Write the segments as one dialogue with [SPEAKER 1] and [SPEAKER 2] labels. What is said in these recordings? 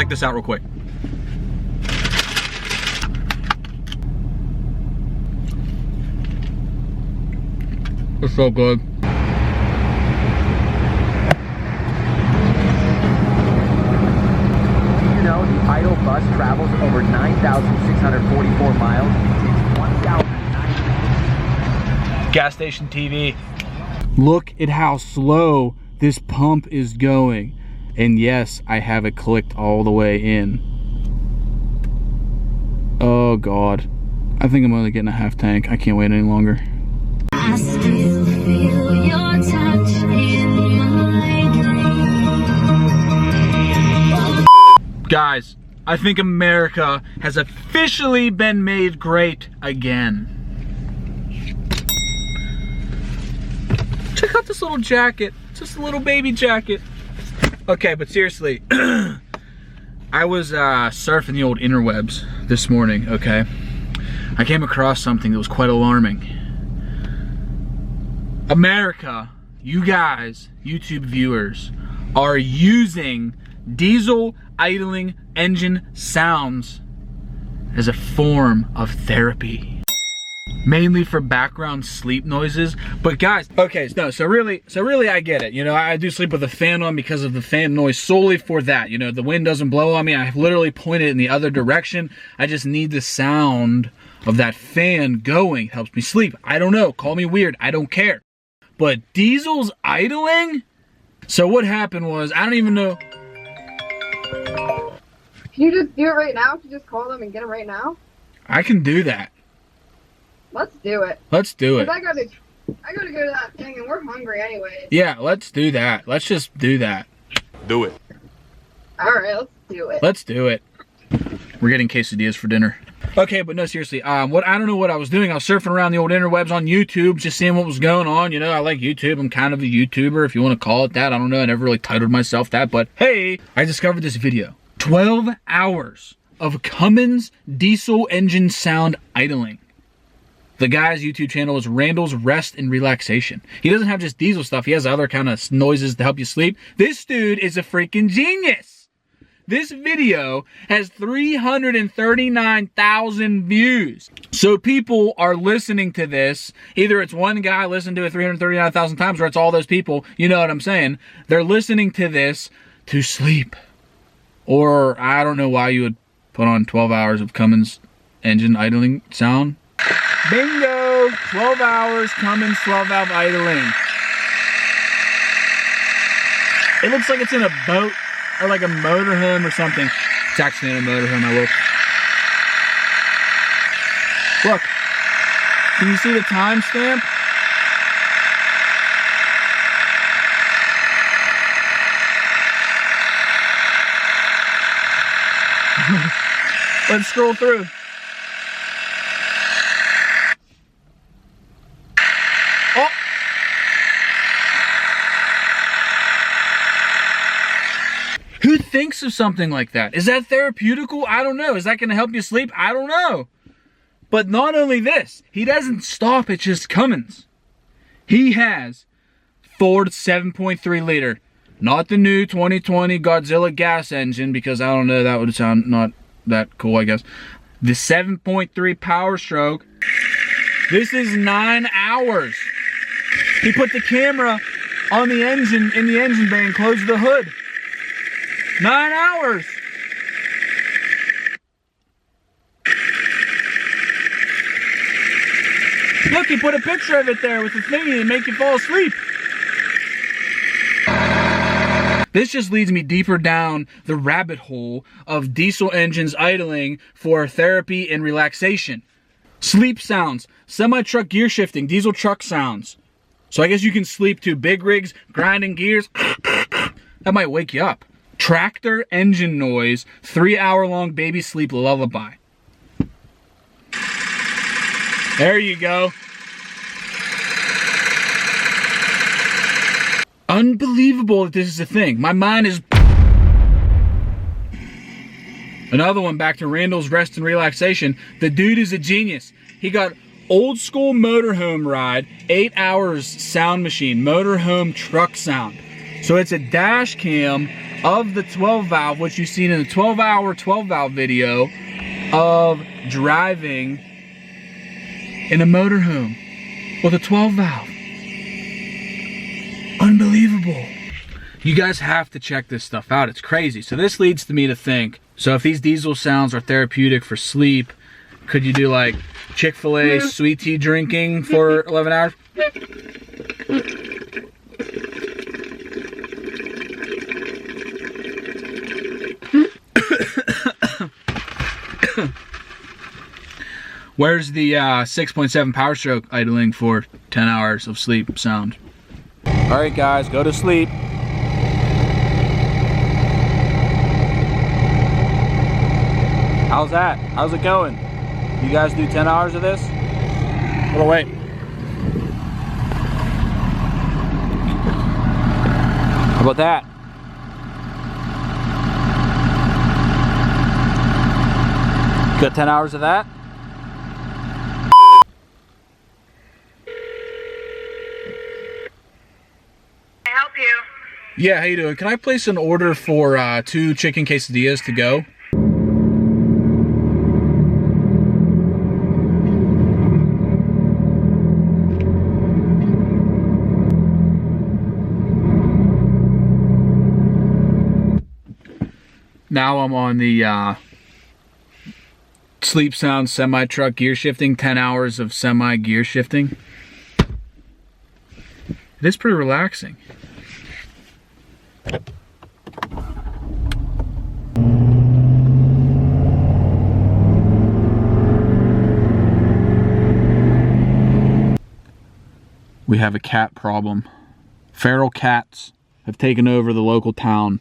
[SPEAKER 1] check this out real quick. It's so good.
[SPEAKER 2] You know, the idle bus travels over 9,644 miles. It's 1,009.
[SPEAKER 1] Gas station TV. Look at how slow this pump is going. And yes, I have it clicked all the way in. Oh God. I think I'm only getting a half tank. I can't wait any longer.
[SPEAKER 3] I still feel your touch in my dreams.
[SPEAKER 1] Guys, I think America has officially been made great again. Check out this little jacket. Just a little baby jacket. Okay, but seriously, I was surfing the old interwebs this morning, okay? I came across something that was quite alarming. America, you guys, YouTube viewers, are using diesel idling engine sounds as a form of therapy. Mainly for background sleep noises. But guys, okay, so really I get it. You know, I do sleep with a fan on because of the fan noise, solely for that. You know, the wind doesn't blow on me. I literally point it in the other direction. I just need the sound of that fan going. It helps me sleep. I don't know, call me weird, I don't care. But diesel's idling? So what happened was, I don't even know.
[SPEAKER 4] Can you just do it right now? Can you just call them and get them right now?
[SPEAKER 1] I can do that.
[SPEAKER 4] Let's do it.
[SPEAKER 1] Let's do it.
[SPEAKER 4] I gotta go to that thing and we're hungry anyway.
[SPEAKER 1] Yeah, let's do that. Let's just do that.
[SPEAKER 5] Do it.
[SPEAKER 4] Alright, let's do it.
[SPEAKER 1] Let's do it. We're getting quesadillas for dinner. Okay, but no, seriously, I don't know what I was doing. I was surfing around the old interwebs on YouTube, just seeing what was going on. You know, I like YouTube. I'm kind of a YouTuber, if you want to call it that. I don't know. I never really titled myself that, but hey, I discovered this video. 12 hours of Cummins diesel engine sound idling. The guy's YouTube channel is Randall's Rest and Relaxation. He doesn't have just diesel stuff. He has other kind of noises to help you sleep. This dude is a freaking genius. This video has 339,000 views. So people are listening to this. Either it's one guy listening to it 339,000 times, or it's all those people. You know what I'm saying? They're listening to this to sleep. Or I don't know why you would put on 12 hours of Cummins engine idling sound. Bingo! 12 hours Cummins 12-valve idling. It looks like it's in a boat or like a motorhome or something. It's actually in a motorhome, I look. Look. Can you see the timestamp? Let's scroll through. Oh! Who thinks of something like that? Is that therapeutical? I don't know. Is that going to help you sleep? I don't know. But not only this, he doesn't stop at just Cummins. He has Ford 7.3 liter. Not the new 2020 Godzilla gas engine, because I don't know, that would sound not that cool, I guess. The 7.3 POWERSTROKE. This is 9 hours. He put the camera on the engine, in the engine bay, and closed the hood. 9 hours. Look, he put a picture of it there with the thingy to make you fall asleep. This just leads me deeper down the rabbit hole of diesel engines idling for therapy and relaxation. Sleep sounds, semi-truck gear shifting, diesel truck sounds. So I guess you can sleep to big rigs, grinding gears. That might wake you up. Tractor engine noise, 3-hour-long baby sleep lullaby. There you go. Unbelievable that this is a thing. My mind is... Another one, back to Randall's Rest and Relaxation. The dude is a genius. He got old school motorhome ride, 8 hours sound machine, motorhome truck sound. So it's a dash cam of the 12 valve, which you've seen in the 12-hour 12 valve video of driving in a motorhome with a 12 valve. Unbelievable. You guys have to check this stuff out. It's crazy. So this leads to me to think, so if these diesel sounds are therapeutic for sleep, could you do like Chick-fil-A sweet tea drinking for 11 hours? Where's the 6.7 POWERSTROKE idling for 10 hours of sleep sound? All right, guys, go to sleep. How's that? How's it going? You guys do 10 hours of this? Oh, wait. How about that? Got 10 hours of that? Yeah, how you doing? Can I place an order for 2 chicken quesadillas to go? Now I'm on the sleep sound semi-truck gear shifting, 10 hours of semi gear shifting. It is pretty relaxing. We have a cat problem. Feral cats have taken over the local town.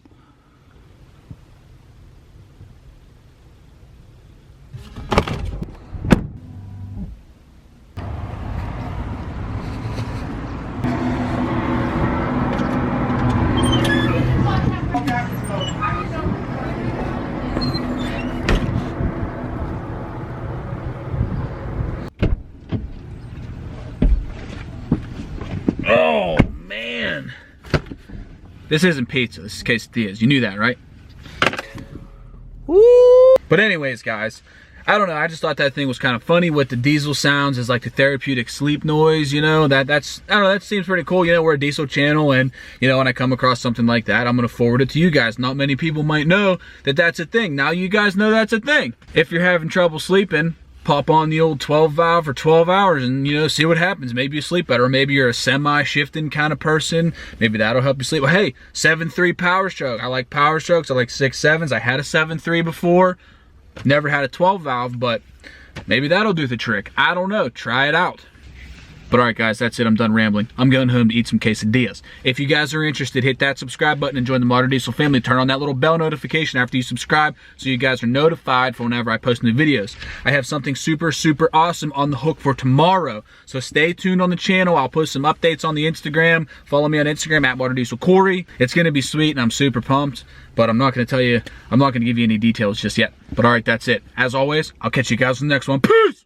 [SPEAKER 1] Oh, man. This isn't pizza, this is quesadillas. You knew that, right? Woo! But anyways, guys, I don't know, I just thought that thing was kind of funny with the diesel sounds as like the therapeutic sleep noise, you know, that's, I don't know, that seems pretty cool. You know, we're a diesel channel, and, you know, when I come across something like that, I'm going to forward it to you guys. Not many people might know that that's a thing. Now you guys know that's a thing. If you're having trouble sleeping, pop on the old 12 valve for 12 hours and, you know, see what happens. Maybe you sleep better, or maybe you're a semi-shifting kind of person. Maybe that'll help you sleep. Well, hey, 7.3 POWERSTROKE. I like POWERSTROKEs. I like 6.7s. I had a 7.3 before. Never had a 12 valve, but maybe that'll do the trick. I don't know. Try it out. But all right, guys, that's it. I'm done rambling. I'm going home to eat some quesadillas. If you guys are interested, hit that subscribe button and join the Modern Diesel family. Turn on that little bell notification after you subscribe so you guys are notified for whenever I post new videos. I have something super, super awesome on the hook for tomorrow. So stay tuned on the channel. I'll post some updates on the Instagram. Follow me on Instagram at Modern Diesel Corey. It's going to be sweet, and I'm super pumped. But I'm not going to tell you, I'm not going to give you any details just yet. But all right, that's it. As always, I'll catch you guys in the next one. Peace!